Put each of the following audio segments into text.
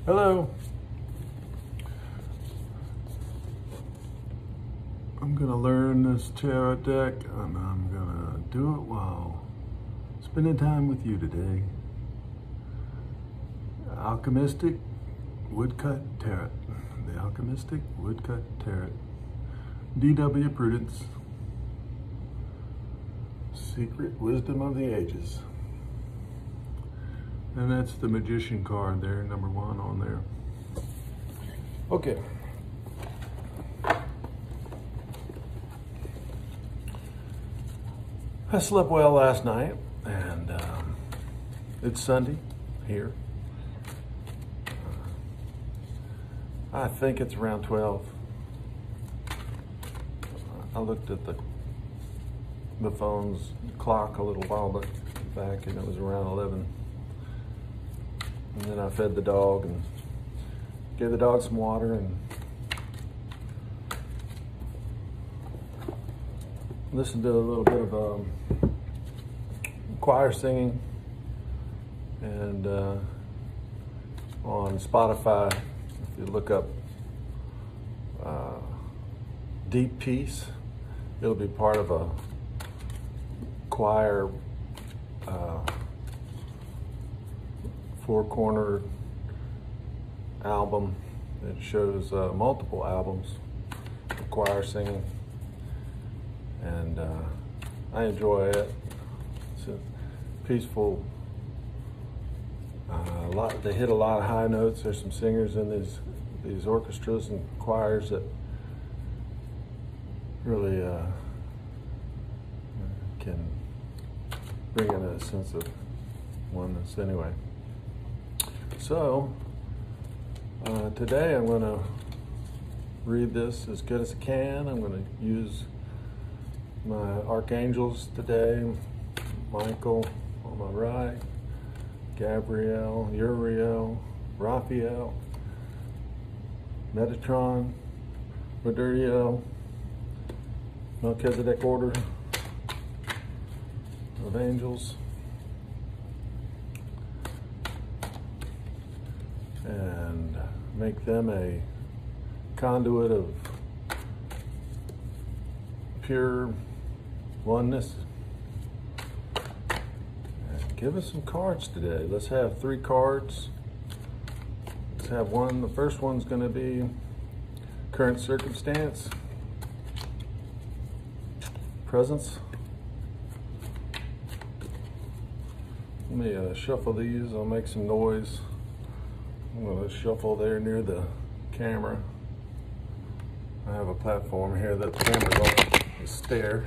Hello. I'm gonna learn this tarot deck and I'm gonna do it while spending time with you today. Alchemystic Woodcut Tarot. The Alchemystic Woodcut Tarot. D.W. Prudence. Secret Wisdom of the Ages. And that's the Magician card there, number 1 on there. Okay. I slept well last night, and it's Sunday here. I think it's around 12. I looked at the phone's clock a little while back, and it was around 11. And then I fed the dog and gave the dog some water and listened to a little bit of choir singing. And on Spotify, if you look up Deep Peace, it'll be part of a choir four-corner album. It shows multiple albums of choir singing, and I enjoy it. It's a peaceful. They hit a lot of high notes. There's some singers in these orchestras and choirs that really can bring in a sense of oneness. Anyway. So, today I'm going to read this as good as I can. I'm going to use my archangels today. Michael on my right, Gabriel, Uriel, Raphael, Metatron, Maduriel, Melchizedek order of angels. And make them a conduit of pure oneness. And give us some cards today. Let's have 3 cards. Let's have one. The first one's going to be current circumstance, presence. Let me shuffle these. I'll make some noise. I'm going to shuffle there near the camera. I have a platform here that the camera's on the stair.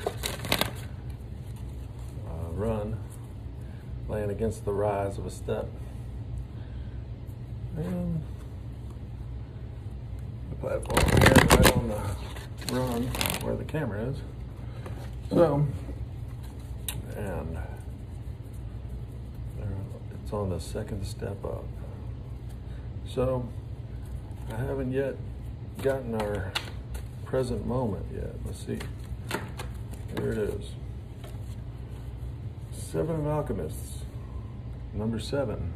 Run, laying against the rise of a step. And the platform here right on the run where the camera is. So, and it's on the second step up. So, I haven't yet gotten our present moment yet. Let's see. Here it is. 7 of Alchemists, number 7.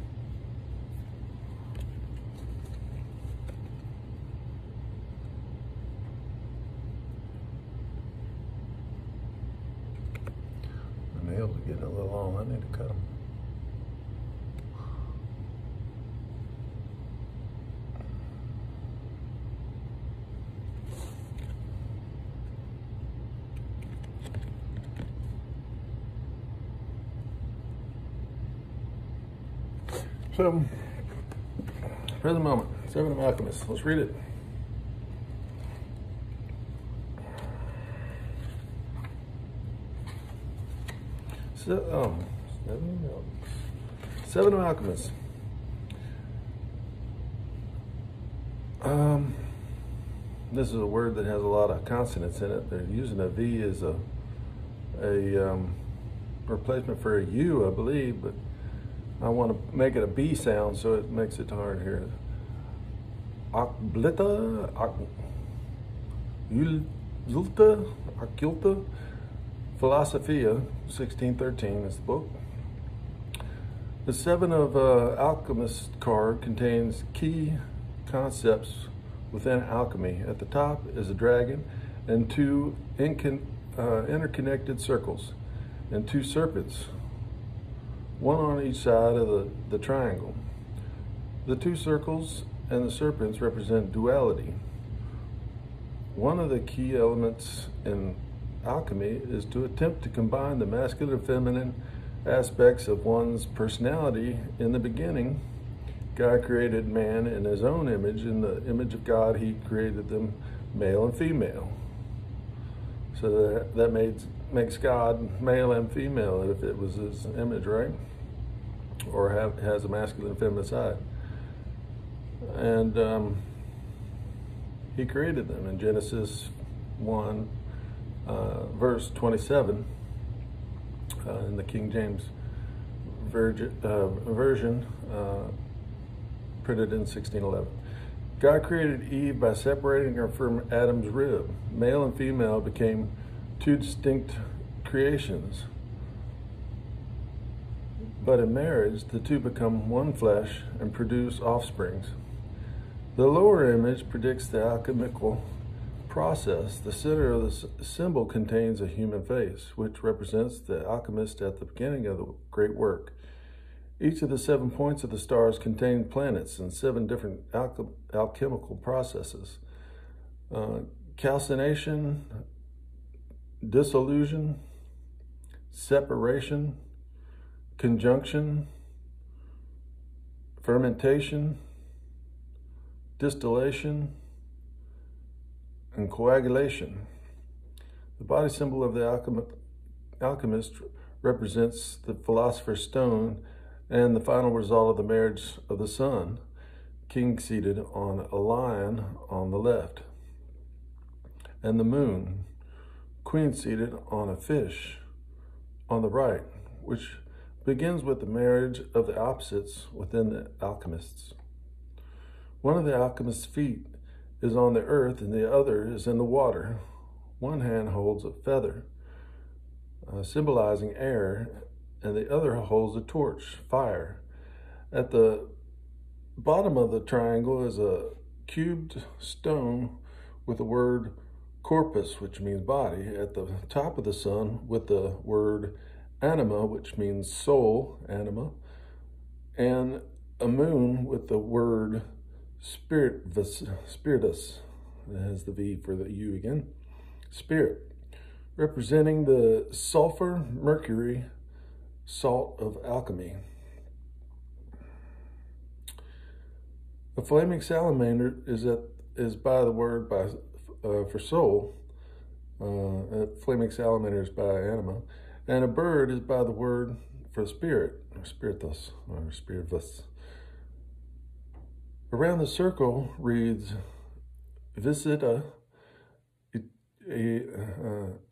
My nails are getting a little long. I need to cut them. So, present moment, 7 of Alchemists. Let's read it. Seven of Alchemists. This is a word that has a lot of consonants in it. They're using a V as a replacement for a U, I believe, but I want to make it a B sound, so it makes it hard here. Akblita, Zulta, Philosophia, 1613 is the book. The 7 of Alchemist Card contains key concepts within alchemy. At the top is a dragon and 2 interconnected circles and 2 serpents, one on each side of the triangle. The 2 circles and the serpents represent duality. One of the key elements in alchemy is to attempt to combine the masculine and feminine aspects of one's personality. In the beginning, God created man in his own image. In the image of God, he created them male and female. So that makes God male and female if it was his image, right? Or has a masculine and feminine side. And he created them in Genesis 1, verse 27, in the King James version, printed in 1611. God created Eve by separating her from Adam's rib. Male and female became 2 distinct creations. But in marriage, the 2 become one flesh and produce offsprings. The lower image predicts the alchemical process. The center of the symbol contains a human face, which represents the alchemist at the beginning of the great work. Each of the 7 points of the stars contain planets and 7 different alchemical processes. Calcination, dissolution, separation, conjunction, fermentation, distillation, and coagulation. The body symbol of the alchemist represents the philosopher's stone and the final result of the marriage of the sun, king seated on a lion on the left, and the moon, queen seated on a fish on the right, which begins with the marriage of the opposites within the alchemists. One of the alchemist's feet is on the earth and the other is in the water. One hand holds a feather, symbolizing air, and the other holds a torch, fire. At the bottom of the triangle is a cubed stone with the word corpus, which means body. At the top of the sun with the word anima, which means soul, anima, and a moon with the word spiritus, it has the V for the U again, spirit, representing the sulfur, mercury, salt of alchemy. The flaming salamander is by the word for soul. Flaming salamander is by anima, and a bird is by the word for spirit, or spiritus, or spiritus. Around the circle reads visita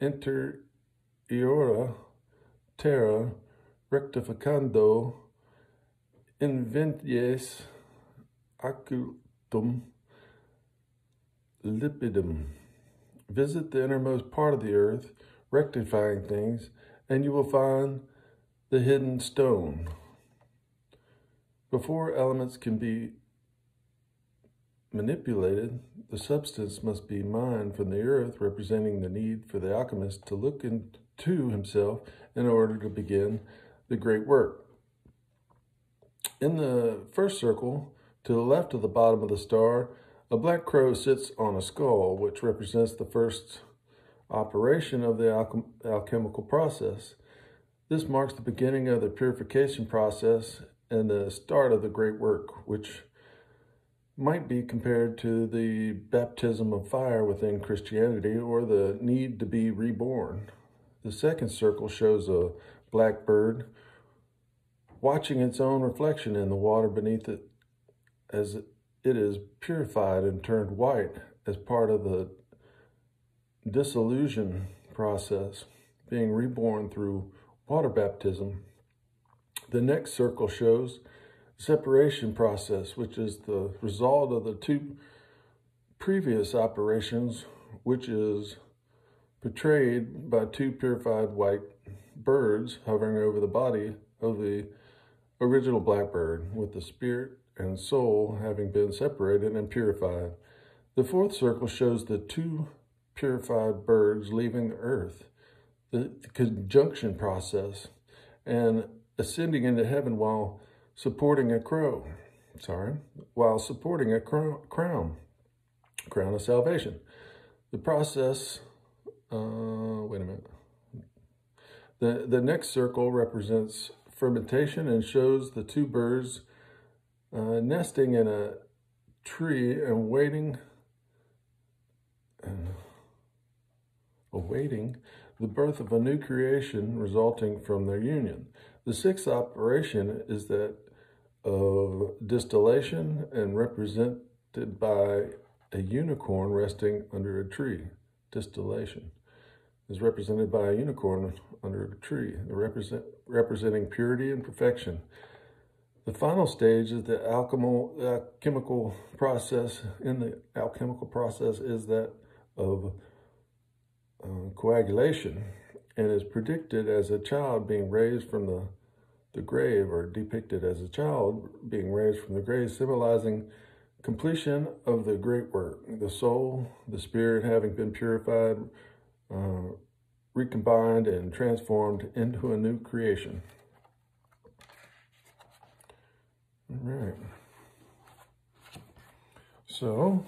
interiora terra rectificando invenies occultum lipidum. Visit the innermost part of the earth, rectifying things, and you will find the hidden stone. Before elements can be manipulated, the substance must be mined from the earth, representing the need for the alchemist to look into himself in order to begin the great work. In the first circle, to the left of the bottom of the star, a black crow sits on a skull, which represents the first operation of the alchemical process. This marks the beginning of the purification process and the start of the great work, which might be compared to the baptism of fire within Christianity or the need to be reborn. The second circle shows a black bird watching its own reflection in the water beneath it as it is purified and turned white as part of the dissolution process, being reborn through water baptism. The next circle shows separation process, which is the result of the 2 previous operations, which is portrayed by 2 purified white birds hovering over the body of the original blackbird, with the spirit and soul having been separated and purified. The fourth circle shows the two purified birds leaving the earth, the conjunction process, and ascending into heaven while supporting a crown of salvation. The process, wait a minute. The next circle represents fermentation and shows the two birds nesting in a tree and awaiting the birth of a new creation resulting from their union. The sixth operation is that of distillation and represented by a unicorn resting under a tree. Distillation is represented by a unicorn under a tree, representing purity and perfection. The final stage is the alchemical process. In the alchemical process is that of coagulation, and is predicted as a child being raised from the grave, or depicted as a child being raised from the grave, symbolizing completion of the great work. The soul, the spirit having been purified, recombined, and transformed into a new creation. All right. So,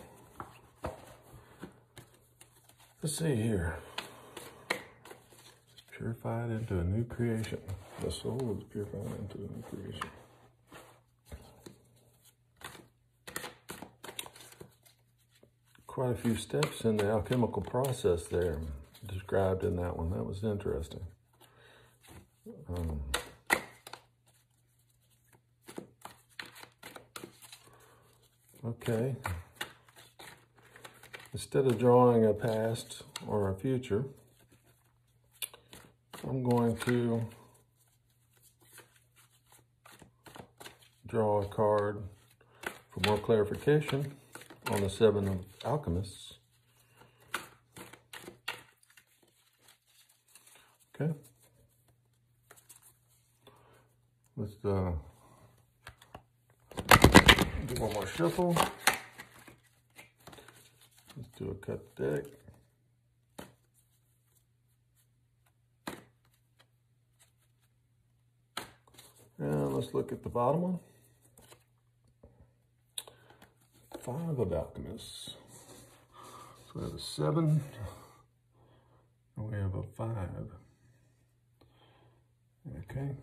let's see here. It's purified into a new creation. The soul is purified into a new creation. Quite a few steps in the alchemical process there described in that one. That was interesting. Okay. Instead of drawing a past or a future, I'm going to draw a card for more clarification on the 7 of Alchemists. Okay. Let's do one more shuffle. Let's do a cut deck. And let's look at the bottom one. 5 of Alchemists. So we have a 7, and we have a 5. Okay.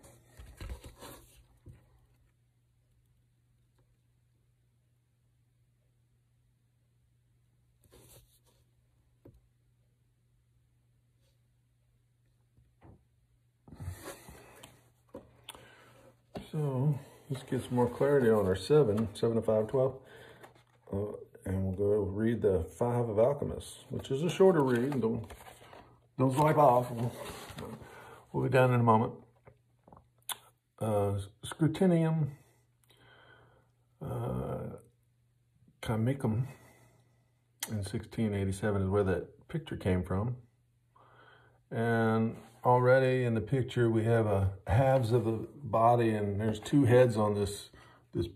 So let's get some more clarity on our 7 of 5, 12. And we'll go read the 5 of Alchemists, which is a shorter read. Don't swipe off. We'll be done in a moment. Scrutinium Chimicum in 1687 is where that picture came from. And already in the picture we have halves of the body, and there's 2 heads on this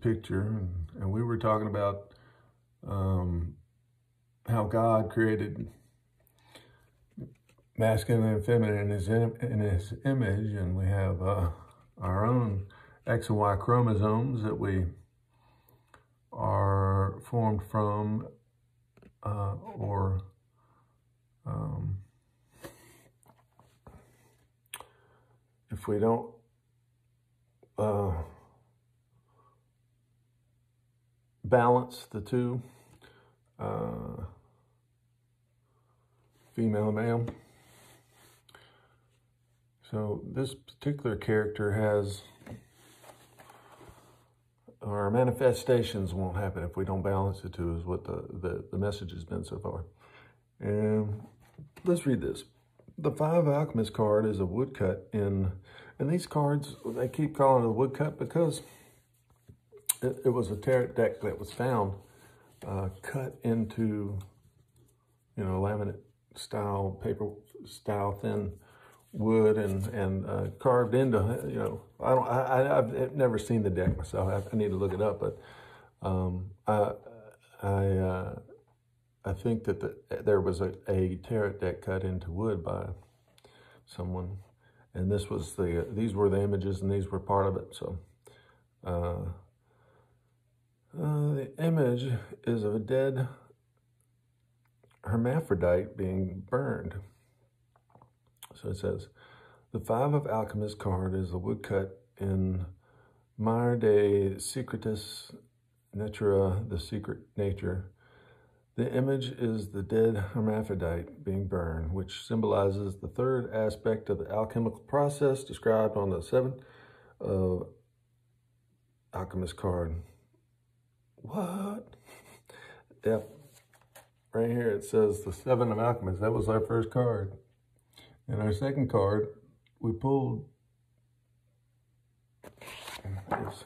picture. And we were talking about how God created masculine and feminine in his image, and we have our own X and Y chromosomes that we are formed from, if we don't balance the two, female and male. So this particular character has, our manifestations won't happen if we don't balance the two, is what the message has been so far. And let's read this. The 5 Alchemist card is a woodcut and these cards, they keep calling it a woodcut because it was a tarot deck that was found cut into, laminate style, paper style, thin wood and carved into, you know, I've never seen the deck myself. I need to look it up, but I think that there was a tarot deck cut into wood by someone, and these were the images, and these were part of it. So the image is of a dead hermaphrodite being burned. So it says, the 5 of Alchemist card is a woodcut in Mare de Secretis Natura, the secret nature. The image is the dead hermaphrodite being burned, which symbolizes the 3rd aspect of the alchemical process described on the 7th of Alchemist card. What? Yep. Right here it says the 7 of Alchemist. That was our first card. And our second card, we pulled, is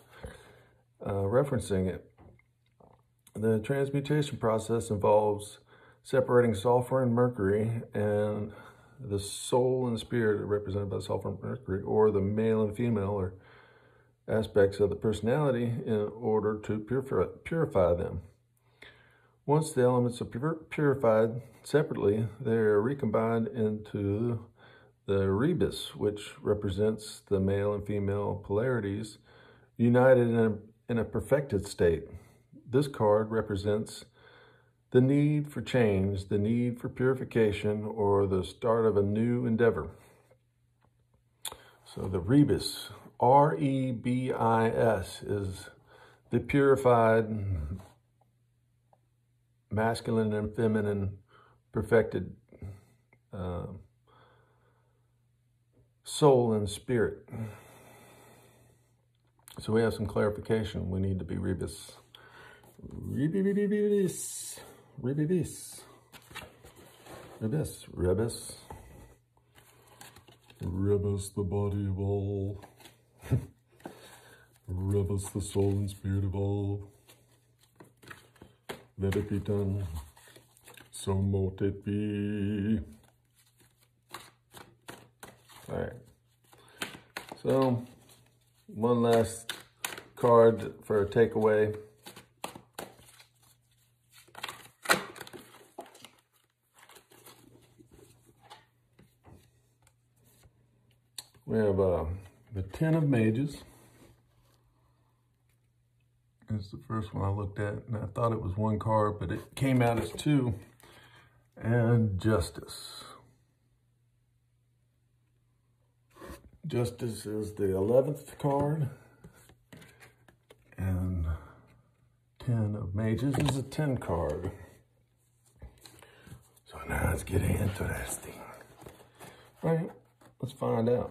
referencing it. The transmutation process involves separating sulfur and mercury, and the soul and spirit are represented by sulfur and mercury, or the male and female, or aspects of the personality, in order to purify them. Once the elements are purified separately, they are recombined into the rebus, which represents the male and female polarities united in a perfected state. This card represents the need for change, the need for purification, or the start of a new endeavor. So the rebus, R-E-B-I-S, is the purified masculine and feminine perfected soul and spirit. So we have some clarification. We need to be rebus. Rebus. Rebus. Rebus. Rebus. Rebus, the body of all. Rebus, the soul and spirit of all. Let it be done. So mote it be. All right. So, one last card for a takeaway. We have the 10 of Mages. It's the first one I looked at, and I thought it was one card, but it came out as 2. And Justice. Justice is the 11th card, and 10 of Mages is a 10 card. So now it's getting interesting. All right, let's find out.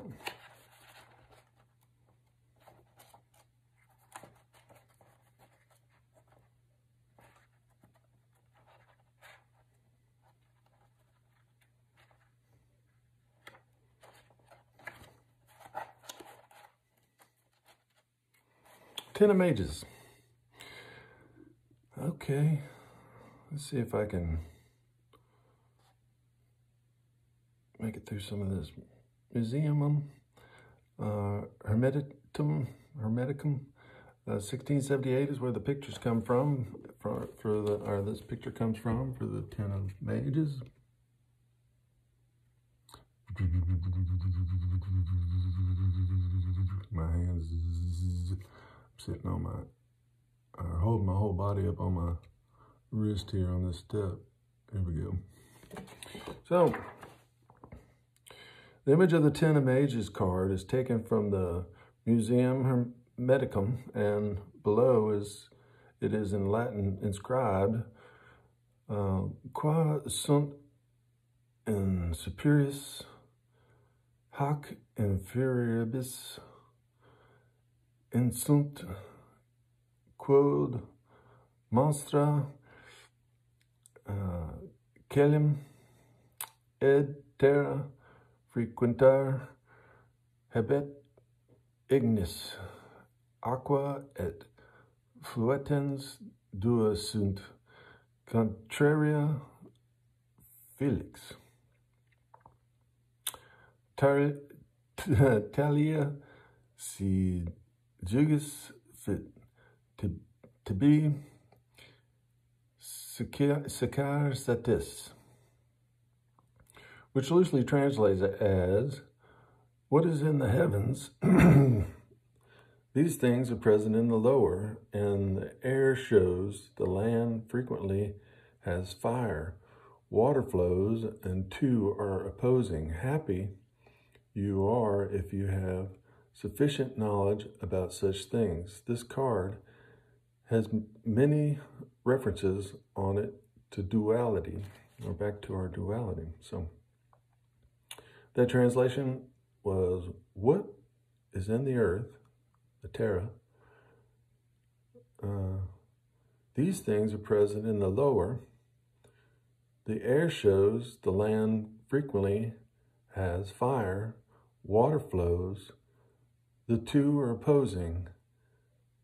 Ten of Mages. Okay, let's see if I can make it through some of this. Museum, Hermeticum, 1678 is where the pictures come from. This picture comes from for the 10 of Mages. My hands sitting on holding my whole body up on my wrist here on this step. Here we go. So, the image of the 10 of Mages card is taken from the Museum Hermeticum, and below it is in Latin inscribed, Qua sunt in superius hac inferioribus insunt quod monstra caelum ed terra frequentar habet ignis aqua et fluetens dua sunt contraria felix. Talia si jugus fit to be sakar satis, which loosely translates as, what is in the heavens, these things are present in the lower, and the air shows the land frequently has fire, water flows, and two are opposing. Happy you are if you have sufficient knowledge about such things. This card has many references on it to duality. We're back to our duality. So that translation was, what is in the earth, the Terra, these things are present in the lower. The air shows the land frequently has fire, water flows, the two are opposing.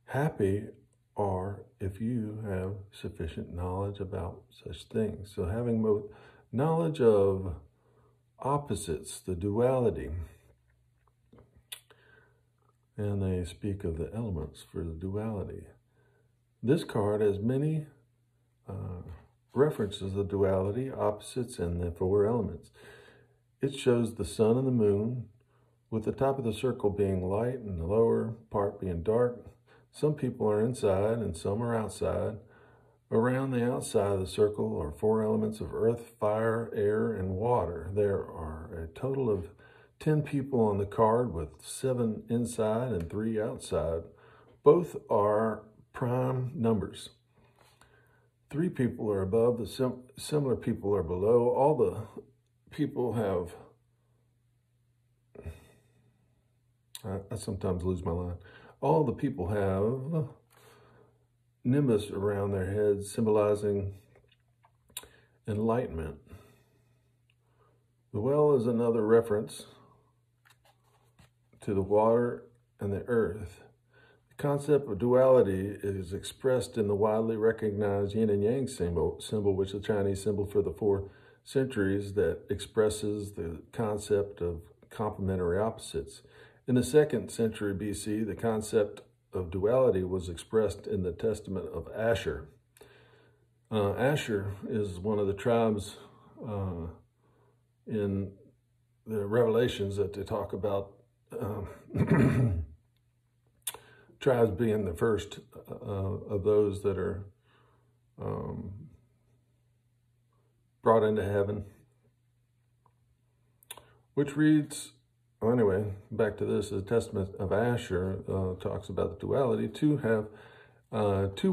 Happy are if you have sufficient knowledge about such things. So having both knowledge of opposites, the duality, and they speak of the elements for the duality. This card has many references of duality, opposites, and the four elements. It shows the sun and the moon, with the top of the circle being light and the lower part being dark. Some people are inside and some are outside. Around the outside of the circle are four elements of earth, fire, air, and water. There are a total of 10 people on the card, with 7 inside and 3 outside. Both are prime numbers. 3 people are above, the similar people are below. All the people have, I sometimes lose my line. All the people have nimbus around their heads, symbolizing enlightenment. The well is another reference to the water and the earth. The concept of duality is expressed in the widely recognized yin and yang symbol, which is the Chinese symbol for the 4 centuries, that expresses the concept of complementary opposites. In the 2nd century BC, the concept of duality was expressed in the Testament of Asher. Asher is one of the tribes in the Revelations that they talk about, tribes being the first of those that are brought into heaven, which reads, well, anyway, back to this, the Testament of Asher talks about the duality. Two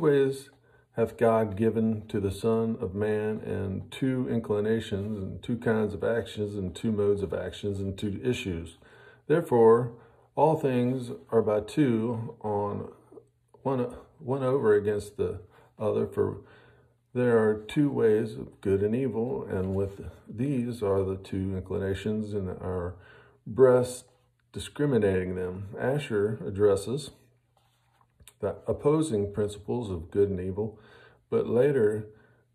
ways hath God given to the Son of Man, and 2 inclinations, and 2 kinds of actions, and 2 modes of actions, and 2 issues. Therefore, all things are by 2 on one over against the other, for there are 2 ways of good and evil, and with these are the 2 inclinations in our breasts, discriminating them. Asher addresses the opposing principles of good and evil, but later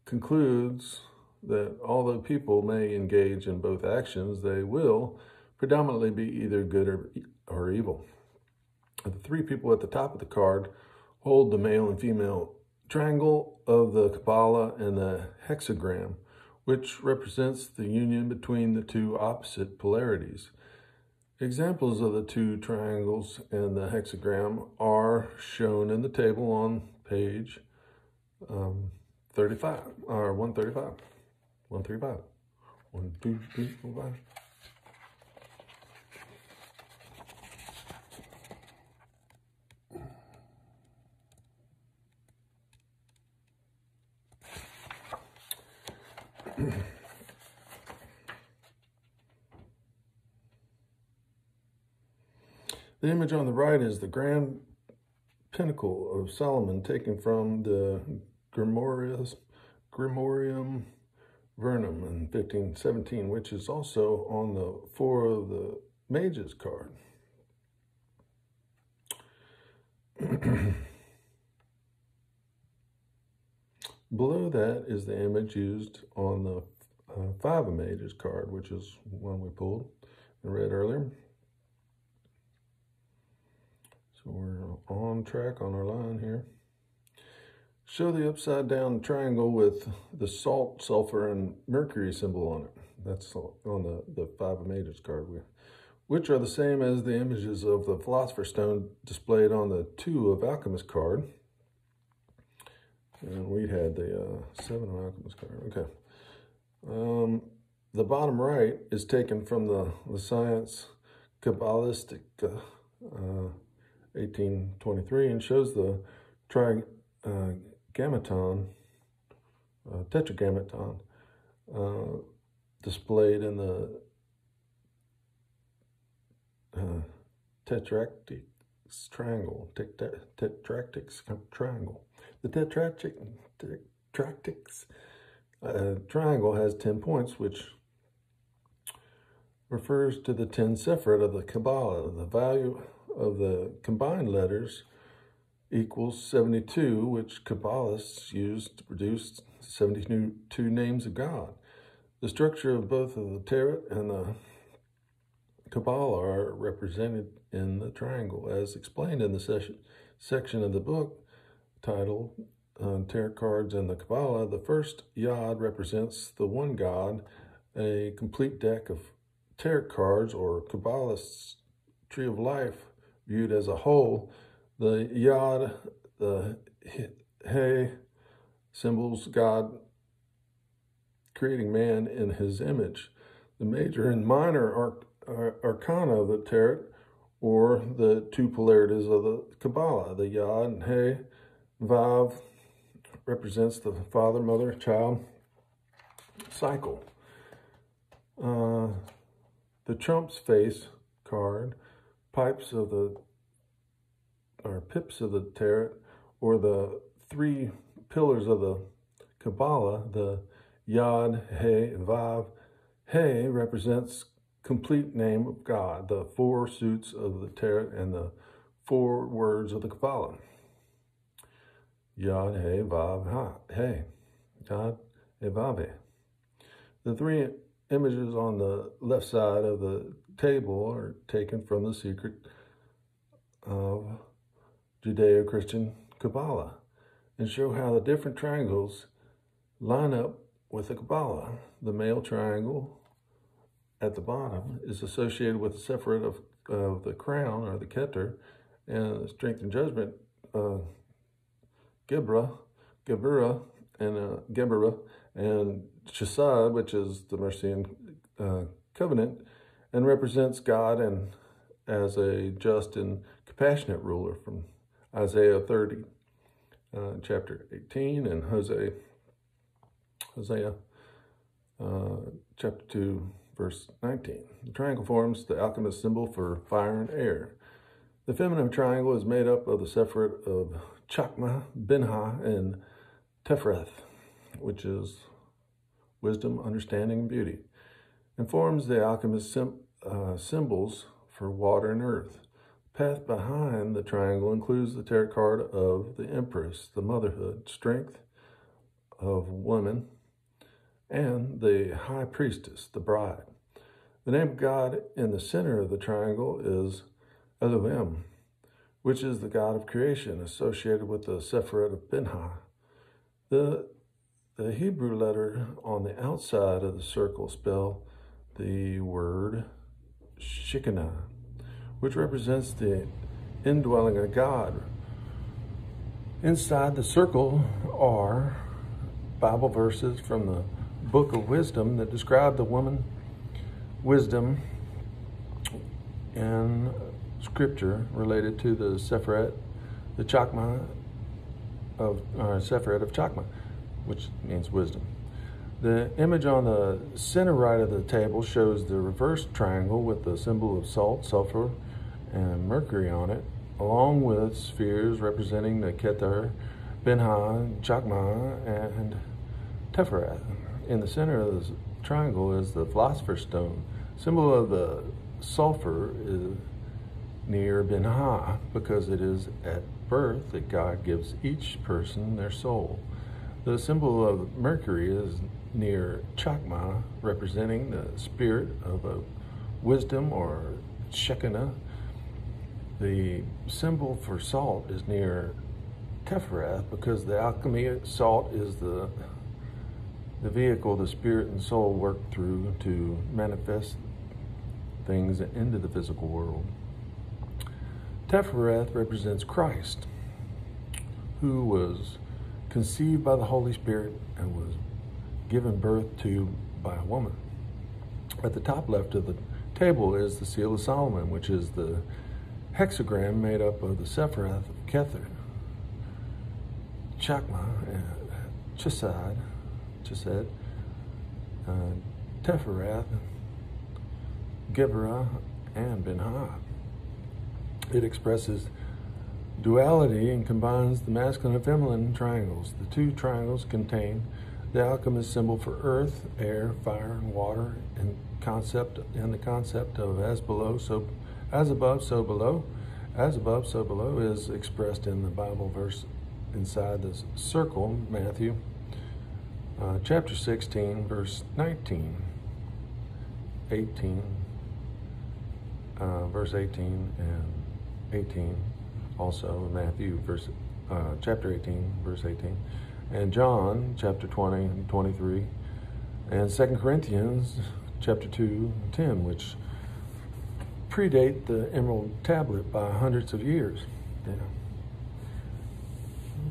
concludes that although people may engage in both actions, they will predominantly be either good or evil. The 3 people at the top of the card hold the male and female triangle of the Kabbalah and the hexagram, which represents the union between the 2 opposite polarities. Examples of the 2 triangles and the hexagram are shown in the table on page 35, or 135. 135. 1, 2, 3, 4, 5. The image on the right is the grand Pinnacle of Solomon, taken from the Grimorium Vernum in 1517, which is also on the 4 of the Mages card. Below that is the image used on the 5 of Mages card, which is one we pulled. I read earlier. So we're on track on our line here. Show the upside down triangle with the salt, sulfur, and mercury symbol on it. That's on the Five of Mages card, which are the same as the images of the Philosopher's Stone displayed on the 2 of Alchemist card. And we had the 7 of Alchemist card. Okay. The bottom right is taken from the science Kabbalistic 1823 and shows the tetragrammaton displayed in the tetractic triangle. The tetractic triangle has 10 points, which refers to the 10 sephirot of the Kabbalah. The value of the combined letters equals 72, which Kabbalists use to produce 72 names of God. The structure of both of the Tarot and the Kabbalah are represented in the triangle, as explained in the section of the book titled Tarot Cards and the Kabbalah. The first yod represents the one God. A complete deck of tarot cards, or Kabbalist's tree of life viewed as a whole. The yod, the hey, symbols God creating man in his image. The major and minor arcana of the tarot, or the 2 polarities of the Kabbalah. The yod and hey, vav, represents the father, mother, child cycle. The trump's face card, pips of the tarot, or the 3 pillars of the Kabbalah. The yod, hey, vav. Hey represents complete name of God, the 4 suits of the tarot, and the 4 words of the Kabbalah. Yod, hey, vav, ha, hey. Yod, hey, vav, hey. The 3 images on the left side of the table are taken from the secret of Judeo-Christian Kabbalah and show how the different triangles line up with the Kabbalah. The male triangle at the bottom is associated with the sephirot of the crown, or the Keter, and the strength and judgment, Geburah, and Chesed, which is the mercy and covenant, and represents God and as a just and compassionate ruler, from Isaiah 30, chapter 18, and Hosea chapter 2, verse 19. The triangle forms the alchemist symbol for fire and air. The feminine triangle is made up of the sephirot of Chakma, Binha, and Tephreth, which is wisdom, understanding, and beauty, and forms the alchemist symbols for water and earth. The path behind the triangle includes the tarot card of the Empress, the motherhood, strength of woman, and the High Priestess, the bride. The name of God in the center of the triangle is Elohim, which is the God of creation, associated with the sephirot of Binha. The Hebrew letter on the outside of the circle spell the word Shekinah, which represents the indwelling of God. Inside the circle are Bible verses from the Book of Wisdom that describe the woman wisdom in Scripture related to the sephirot, the Chakma of sephirot of Chakma, which means wisdom. The image on the center right of the table shows the reverse triangle with the symbol of salt, sulfur, and mercury on it, along with spheres representing the Keter, Binha, Chakma, and Tephreth. In the center of the triangle is the Philosopher's Stone. Symbol of the sulfur is near Binha because it is at birth that God gives each person their soul. The symbol of Mercury is near Chakma, representing the spirit of a wisdom, or Shekinah. The symbol for salt is near Tepherath, because the alchemy salt is the vehicle the spirit and soul work through to manifest things into the physical world. Tepherath represents Christ, who was conceived by the Holy Spirit and was given birth to by a woman. At the top left of the table is the Seal of Solomon, which is the hexagram made up of the Sephiroth of Kether, Chakma, Chesed, Teferath, Geberah, and Ben-Ha. It expresses duality and combines the masculine and feminine triangles. The two triangles contain the alchemist symbol for earth, air, fire, and water, and the concept of as above, so below. As above, so below is expressed in the Bible verse inside this circle, Matthew chapter 16, verse 19, 18, verse 18 and 18, also Matthew chapter 18, verse 18, and John chapter 20 and 23, and 2 Corinthians chapter 2, 10, which predate the Emerald Tablet by hundreds of years. Yeah.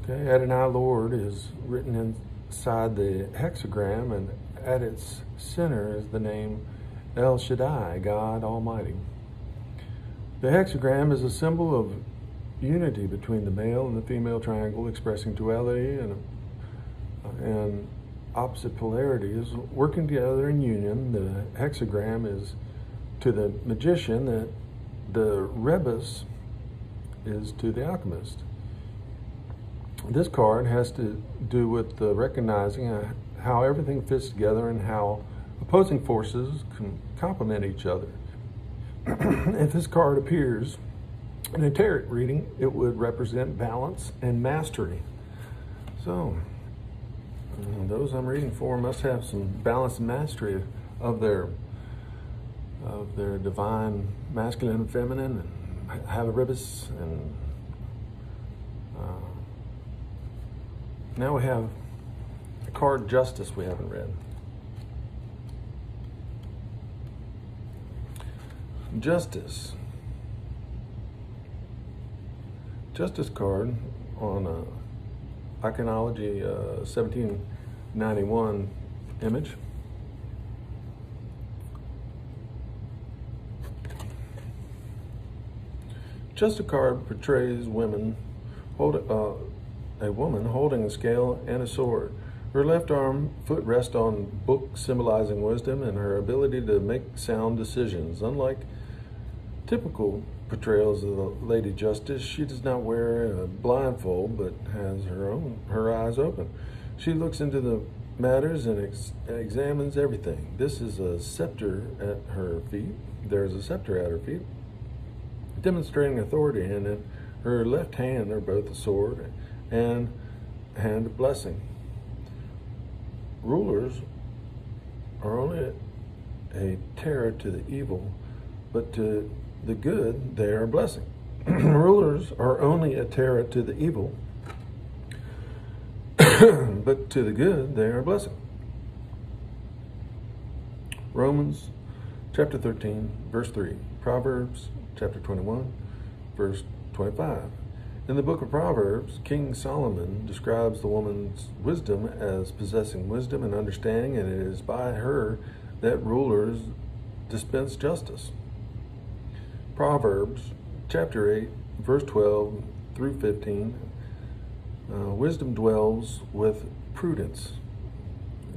Okay, Adonai Lord is written inside the hexagram, and at its center is the name El Shaddai, God Almighty. The hexagram is a symbol of unity between the male and the female triangle, expressing duality and opposite polarities working together in union. The hexagram is to the magician that the rebus is to the alchemist. This card has to do with recognizing how everything fits together and how opposing forces can complement each other. If this card appears in a tarot reading, it would represent balance and mastery. So, those I'm reading for must have some balance and mastery of their divine masculine and feminine, and have a ribis. And now we have the card Justice we haven't read. Justice card on Iconology 1791 image. Justice card portrays a woman holding a scale and a sword. Her left foot rests on book symbolizing wisdom and her ability to make sound decisions. Unlike typical portrayals of the Lady Justice, she does not wear a blindfold but has her eyes open. She looks into the matters and examines everything. This is a scepter at her feet. There is a scepter at her feet, demonstrating authority, and in her left hand are both a sword and a hand of blessing. Rulers are only a terror to the evil, but to the good they are a blessing. Rulers are only a terror to the evil, but to the good they are a blessing. Romans chapter 13, verse 3. Proverbs chapter 21, verse 25. In the book of Proverbs, King Solomon describes the woman's wisdom as possessing wisdom and understanding, and it is by her that rulers dispense justice. Proverbs chapter 8, verse 12 through 15. Wisdom dwells with prudence.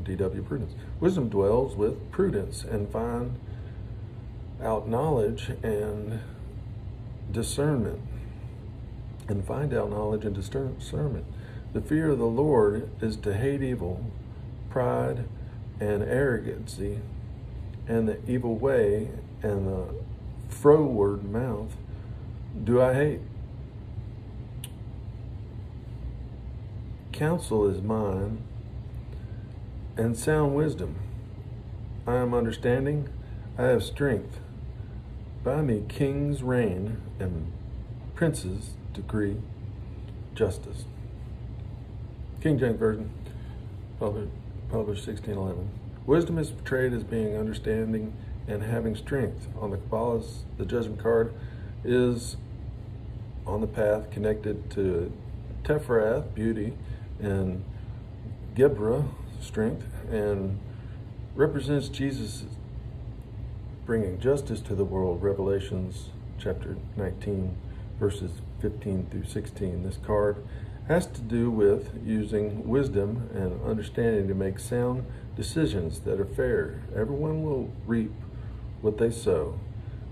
DW prudence. Wisdom dwells with prudence and find out knowledge and discernment. And find out knowledge and discernment. The fear of the Lord is to hate evil, pride and arrogancy, and the evil way and the froward mouth do I hate. Counsel is mine, and sound wisdom. I am understanding, I have strength, By me kings reign and princes decree justice. King James Version, published 1611. Wisdom is portrayed as being understanding and having strength. On the Kabbalah, the judgment card is on the path connected to Tefrath, beauty, and Gebra, strength, and represents Jesus bringing justice to the world. Revelations chapter 19, verses 15 through 16. This card has to do with using wisdom and understanding to make sound decisions that are fair. Everyone will reap what they sow.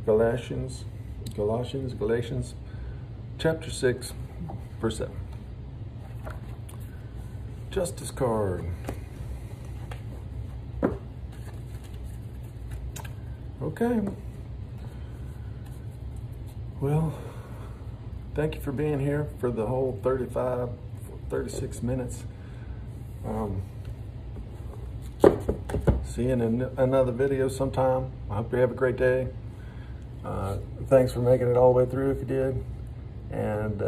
Galatians chapter 6, verse 7. Justice card. Okay. Well, thank you for being here for the whole 36 minutes. See you in another video sometime. I hope you have a great day. Thanks for making it all the way through if you did. And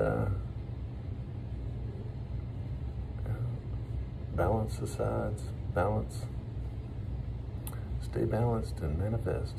balance the sides. Balance. Stay balanced and manifest.